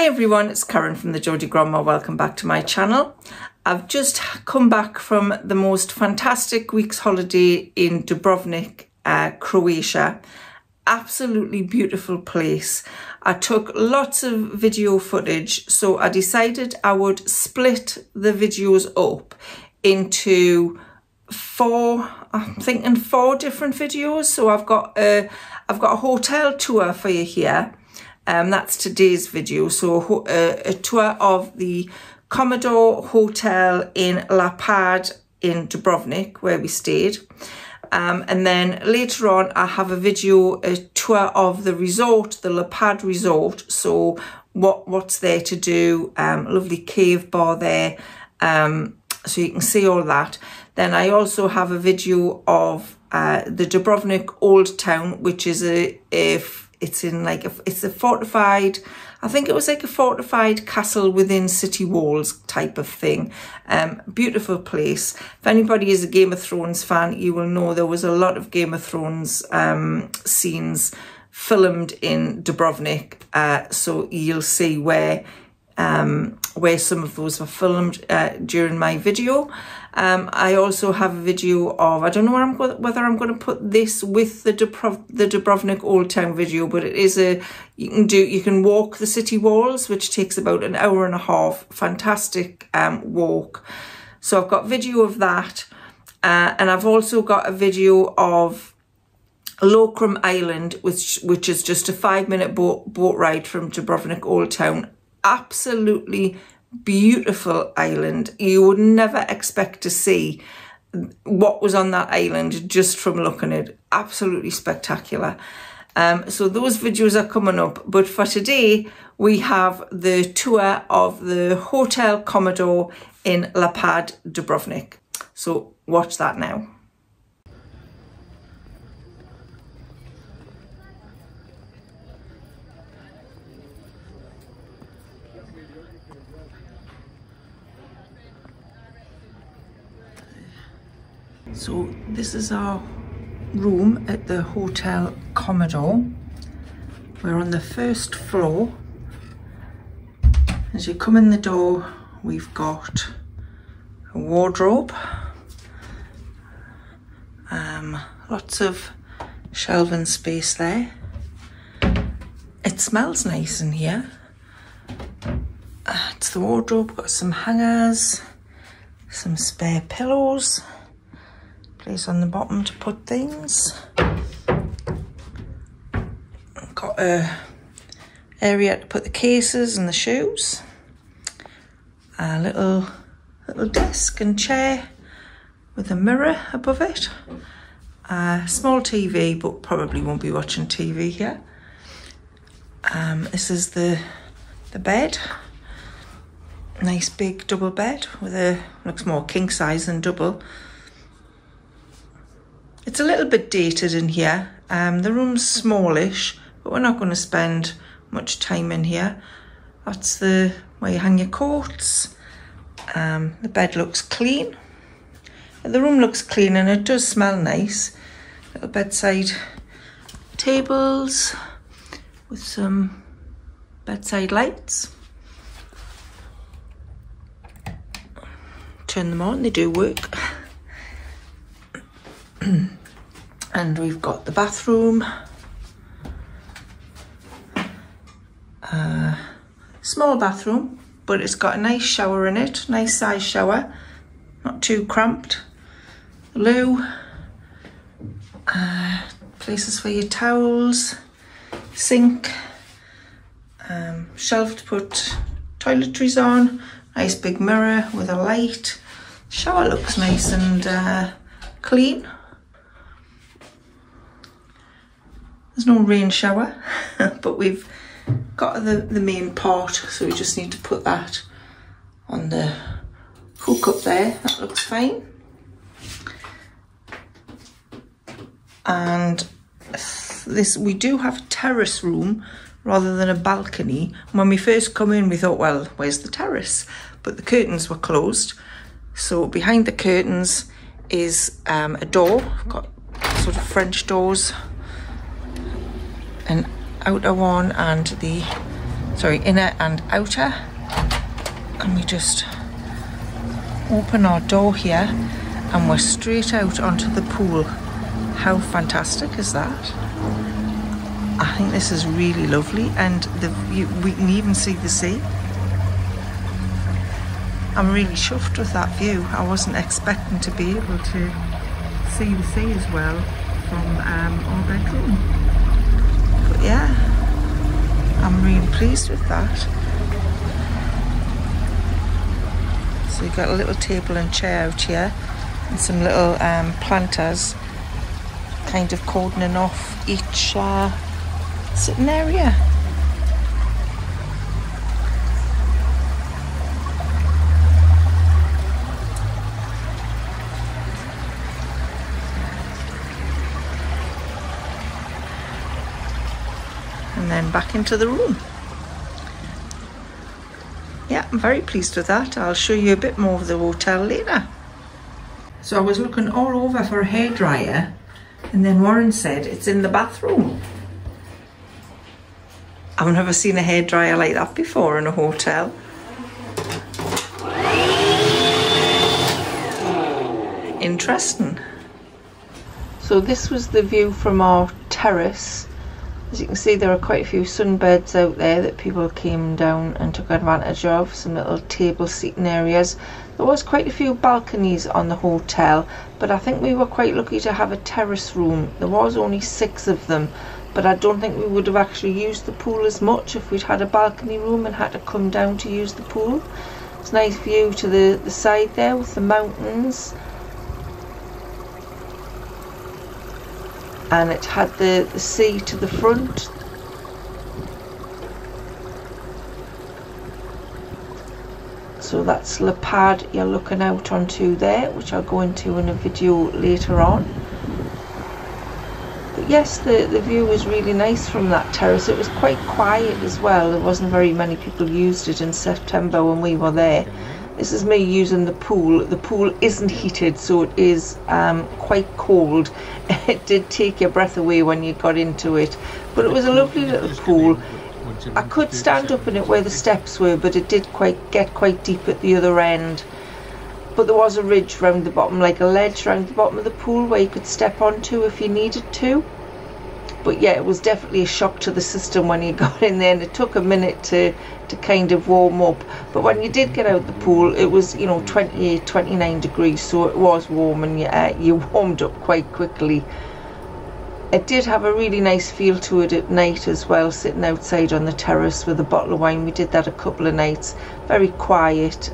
Hi everyone, it's Karen from the Geordie Grandma. Welcome back to my channel. I've just come back from the most fantastic week's holiday in Dubrovnik, Croatia. Absolutely beautiful place. I took lots of video footage, so I decided I would split the videos up into four different videos. So I've got a hotel tour for you here. That's today's video. So a tour of the Komodor hotel in Lapad in Dubrovnik, where we stayed. And then later on, I have a tour of the resort, the Lapad resort. So what's there to do, lovely cave bar there. So you can see all that. Then I also have a video of the Dubrovnik Old Town, which is it's a fortified, I think it was like a fortified castle within city walls type of thing. Beautiful place. If anybody is a Game of Thrones fan, you will know there was a lot of Game of Thrones scenes filmed in Dubrovnik. So you'll see where some of those were filmed during my video. I also have a video of, I don't know whether I'm going to put this with the Dubrovnik Old Town video, but it is you can walk the city walls, which takes about an hour and a half. Fantastic walk. So I've got video of that, and I've also got a video of Lokrum Island, which is just a 5-minute boat ride from Dubrovnik Old Town. Absolutely beautiful island. You would never expect to see what was on that island just from looking at it. Absolutely spectacular. So those videos are coming up, but for today we have the tour of the Hotel Komodor in Lapad, Dubrovnik. So watch that now. So this is our room at the Hotel Komodor. We're on the first floor. As you come in the door, we've got a wardrobe, lots of shelving space there. It smells nice in here. It's the wardrobe, got some hangers, some spare pillows. Place on the bottom to put things. Got a area to put the cases and the shoes. A little desk and chair with a mirror above it. A small TV, but probably won't be watching TV here. This is the bed. Nice big double bed with looks more king size than double. It's a little bit dated in here. The room's smallish, but we're not going to spend much time in here. That's where you hang your coats. The bed looks clean. The room looks clean and it does smell nice. Little bedside tables with some bedside lights. Turn them on, they do work. And we've got the bathroom, small bathroom, but it's got a nice shower in it, nice size shower, not too cramped. Loo, places for your towels, sink, shelf to put toiletries on, nice big mirror with a light. Shower looks nice and clean. There's no rain shower, but we've got the main part, so we just need to put that on the hook up there. That looks fine. And we do have a terrace room rather than a balcony. When we first come in, we thought, well, where's the terrace? But the curtains were closed. So behind the curtains is a door, got sort of French doors, an outer one and the inner and outer. And we just open our door here and we're straight out onto the pool. How fantastic is that? I think this is really lovely, and we can even see the sea. I'm really chuffed with that view. I wasn't expecting to be able to see the sea as well from our bedroom. But yeah, I'm really pleased with that. So you've got a little table and chair out here and some little planters kind of cordoning off each sitting area. And then back into the room. Yeah, I'm very pleased with that. I'll show you a bit more of the hotel later. So I was looking all over for a hairdryer, and then Warren said it's in the bathroom. I've never seen a hairdryer like that before in a hotel. Interesting. So this was the view from our terrace. As you can see, there are quite a few sunbeds out there that people came down and took advantage of. Some little table seating areas. There was quite a few balconies on the hotel, but I think we were quite lucky to have a terrace room. There was only 6 of them, but I don't think we would have actually used the pool as much if we'd had a balcony room and had to come down to use the pool. It's a nice view to the side there with the mountains. And it had the sea to the front. So that's Lapad you're looking out onto there, which I'll go into in a video later on. But yes, the view was really nice from that terrace. It was quite quiet as well. There wasn't very many people used it in September when we were there. This is me using the pool. The pool isn't heated, so it is quite cold. It did take your breath away when you got into it, but it was a lovely little pool. I could stand up in it where the steps were, but it did get quite deep at the other end. But there was a ridge round the bottom, like a ledge round the bottom of the pool where you could step onto if you needed to. But yeah, it was definitely a shock to the system when you got in there, and it took a minute to kind of warm up. But when you did get out the pool, it was, you know, 28, 29 degrees, so it was warm, and you warmed up quite quickly. It did have a really nice feel to it at night as well, sitting outside on the terrace with a bottle of wine. We did that a couple of nights. Very quiet,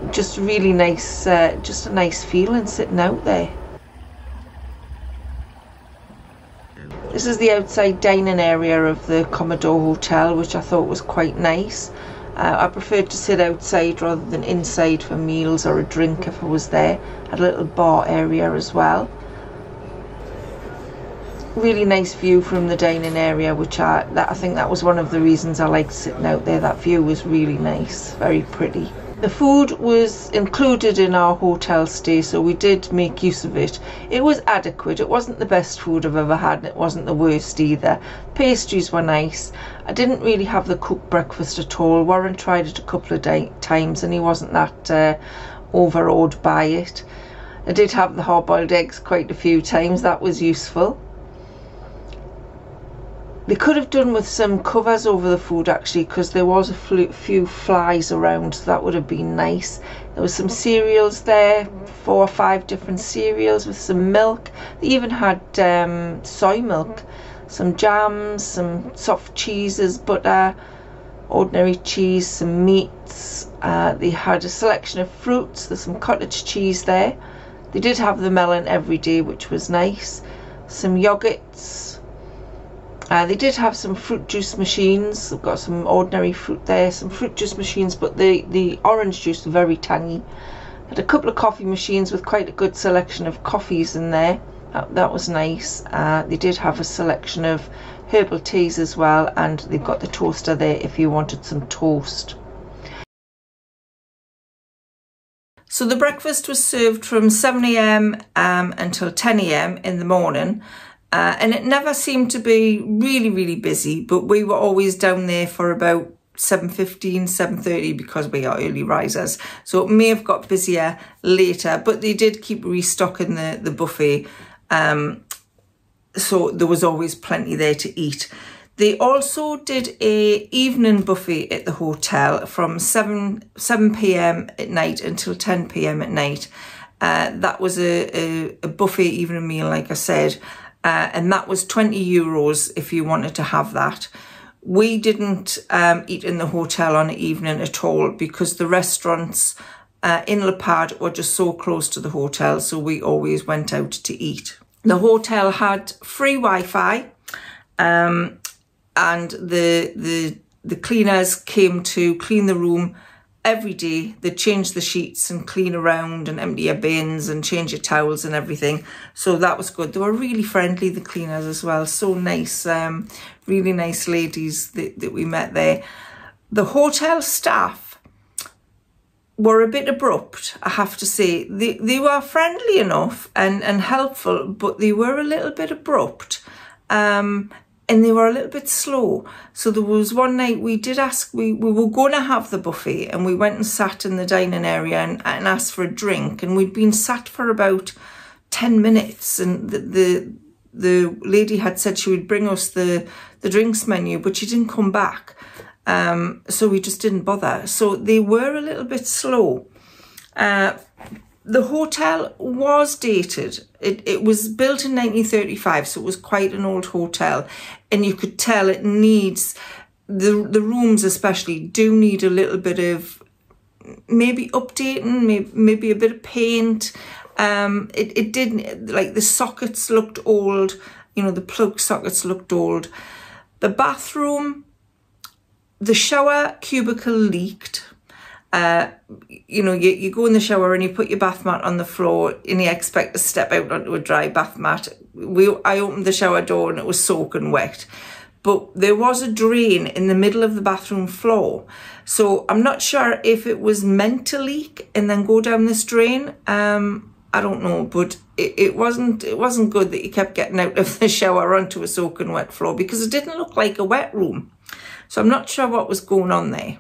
just really nice, just a nice feeling sitting out there. This is the outside dining area of the Komodor Hotel, which I thought was quite nice. I preferred to sit outside rather than inside for meals or a drink if I was there. Had a little bar area as well. Really nice view from the dining area, which I think that was one of the reasons I liked sitting out there. That view was really nice, very pretty. The food was included in our hotel stay, so we did make use of it. It was adequate. It wasn't the best food I've ever had, and it wasn't the worst either. Pastries were nice. I didn't really have the cooked breakfast at all. Warren tried it a couple of times and he wasn't that overawed by it. I did have the hard-boiled eggs quite a few times. That was useful. They could have done with some covers over the food actually, because there was a few flies around, so that would have been nice. There was some cereals there, 4 or 5 different cereals with some milk. They even had soy milk, some jams, some soft cheeses, butter, ordinary cheese, some meats. They had a selection of fruits. There's some cottage cheese there. They did have the melon every day, which was nice. Some yogurts. They did have some fruit juice machines. They've got some ordinary fruit there, some fruit juice machines, but the orange juice was very tangy. Had a couple of coffee machines with quite a good selection of coffees in there. That was nice. They did have a selection of herbal teas as well, and they've got the toaster there if you wanted some toast. So the breakfast was served from 7 AM until 10 AM in the morning. And it never seemed to be really busy, but we were always down there for about 7:15, 7:30 because we are early risers. So it may have got busier later, but they did keep restocking the buffet. So there was always plenty there to eat. They also did a evening buffet at the hotel from 7 p.m. at night until 10 p.m. at night. That was a buffet evening meal, like I said, and that was €20 if you wanted to have that. We didn't eat in the hotel on the evening at all because the restaurants in Lapad were just so close to the hotel, so we always went out to eat. The hotel had free Wi-Fi, and the cleaners came to clean the room every day. They change the sheets and clean around and empty your bins and change your towels and everything. So that was good. They were really friendly, the cleaners as well. So nice, really nice ladies that we met there. The hotel staff were a bit abrupt, I have to say. They were friendly enough and helpful, but they were a little bit abrupt. And they were a little bit slow. So there was one night we did ask, we were going to have the buffet, and we went and sat in the dining area and asked for a drink. And we'd been sat for about 10 minutes. And the lady had said she would bring us the drinks menu, but she didn't come back. So we just didn't bother. So they were a little bit slow. The hotel was dated. It was built in 1935, so it was quite an old hotel. And you could tell it needs, the rooms especially, do need a little bit of maybe updating, maybe a bit of paint. It didn't, like the sockets looked old, you know, the plug sockets looked old. The bathroom, the shower cubicle leaked. You know, you go in the shower and you put your bath mat on the floor and you expect to step out onto a dry bath mat. I opened the shower door and it was soaking wet. But there was a drain in the middle of the bathroom floor. So I'm not sure if it was meant to leak and then go down this drain. I don't know, but it wasn't good that you kept getting out of the shower onto a soaking wet floor, because it didn't look like a wet room. So I'm not sure what was going on there.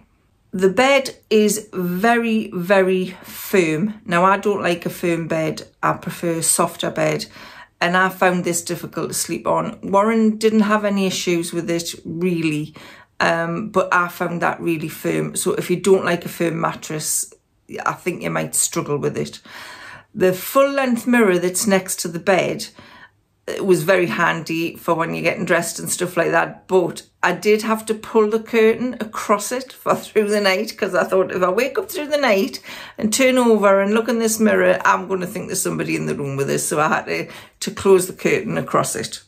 The bed is very firm. Now, I don't like a firm bed. I prefer a softer bed. And I found this difficult to sleep on. Warren didn't have any issues with it, really. But I found that really firm. So if you don't like a firm mattress, I think you might struggle with it. The full-length mirror that's next to the bed, it was very handy for when you're getting dressed and stuff like that. But I did have to pull the curtain across it for through the night, because I thought if I wake up through the night and turn over and look in this mirror, I'm going to think there's somebody in the room with us. So I had to close the curtain across it.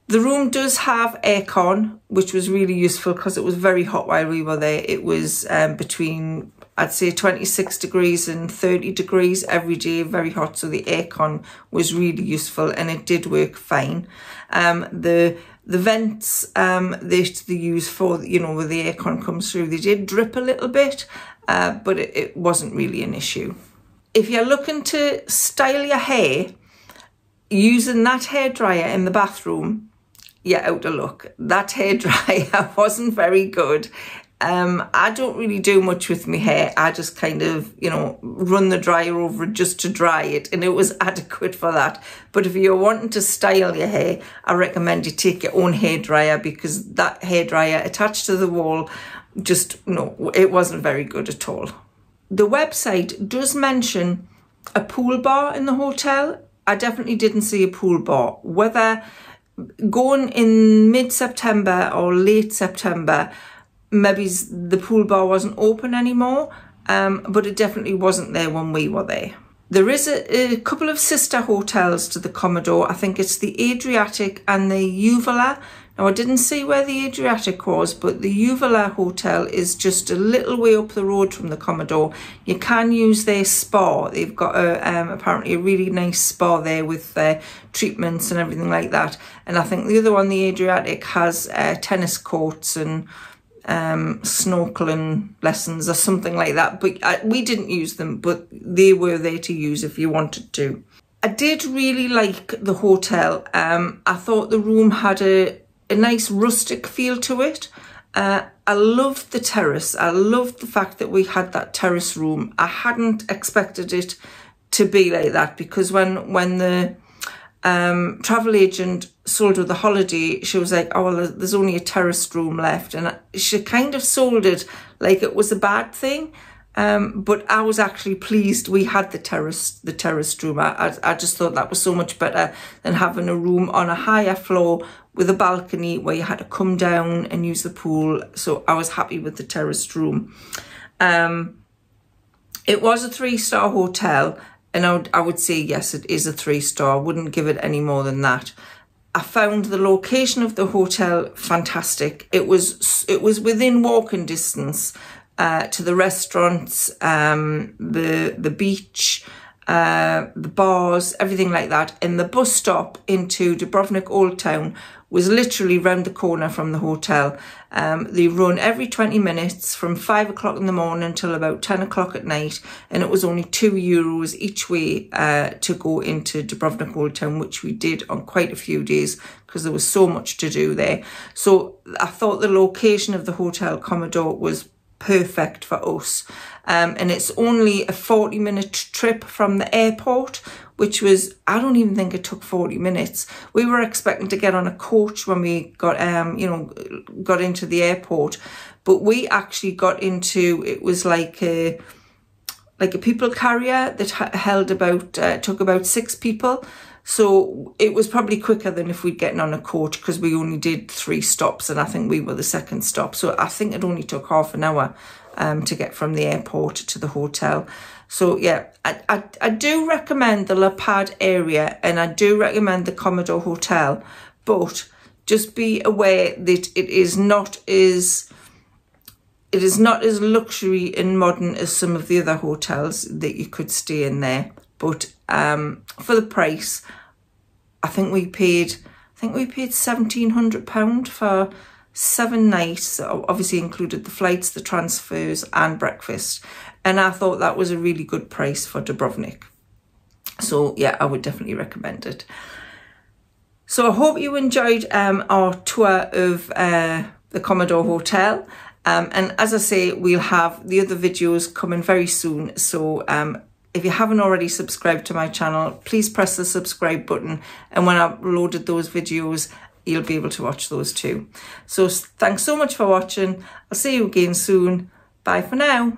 The room does have aircon, which was really useful because it was very hot while we were there. It was between, I'd say, 26 degrees and 30 degrees every day, very hot. So the aircon was really useful and it did work fine. The vents that they use for, you know, where the aircon comes through, they did drip a little bit, but it wasn't really an issue. If you're looking to style your hair, using that hairdryer in the bathroom, you're out of luck. That hairdryer wasn't very good. I don't really do much with my hair. I just kind of, you know, run the dryer over it just to dry it, and it was adequate for that. But if you're wanting to style your hair, I recommend you take your own hairdryer, because that hairdryer attached to the wall, just, no, it wasn't very good at all. The website does mention a pool bar in the hotel. I definitely didn't see a pool bar. Whether going in mid-September or late September, maybe the pool bar wasn't open anymore, but it definitely wasn't there when we were there. There is a couple of sister hotels to the Komodor. I think it's the Adriatic and the Uvula. Now, I didn't see where the Adriatic was, but the Uvula Hotel is just a little way up the road from the Komodor. You can use their spa. They've got apparently a really nice spa there with treatments and everything like that. And I think the other one, the Adriatic, has tennis courts and snorkeling lessons or something like that. But we didn't use them, but they were there to use if you wanted to. I did really like the hotel. I thought the room had a nice rustic feel to it. I loved the terrace. I loved the fact that we had that terrace room. I hadn't expected it to be like that, because when the travel agent sold her the holiday, she was like, oh, well, there's only a terraced room left. And she kind of sold it like it was a bad thing. But I was actually pleased we had the terraced room. I just thought that was so much better than having a room on a higher floor with a balcony where you had to come down and use the pool. So I was happy with the terraced room. It was a 3-star hotel, and I would say, yes, it is a 3-star. I wouldn't give it any more than that. I found the location of the hotel fantastic. It was within walking distance to the restaurants, the beach, the bars, everything like that. And the bus stop into Dubrovnik Old Town was literally round the corner from the hotel. They run every 20 minutes from 5 o'clock in the morning till about 10 o'clock at night. And it was only €2 each way to go into Dubrovnik Old Town, which we did on quite a few days because there was so much to do there. So I thought the location of the hotel, Komodor, was perfect for us. And it's only a 40-minute trip from the airport, which was, I don't even think it took 40 minutes. We were expecting to get on a coach when we got into the airport, but we actually got into, it was like a people carrier that took about 6 people. So it was probably quicker than if we'd gotten on a coach, because we only did 3 stops, and I think we were the second stop. So I think it only took half an hour to get from the airport to the hotel. So yeah, I do recommend the Lapad area, and I do recommend the Komodor Hotel, but just be aware that it is not as luxury and modern as some of the other hotels that you could stay in there. But for the price, I think we paid £1,700 for 7 nights. Obviously included the flights, the transfers and breakfast. And I thought that was a really good price for Dubrovnik. So yeah, I would definitely recommend it. So I hope you enjoyed our tour of the Komodor Hotel. And as I say, we'll have the other videos coming very soon. So if you haven't already subscribed to my channel, please press the subscribe button. And when I've loaded those videos, you'll be able to watch those too. So thanks so much for watching. I'll see you again soon. Bye for now.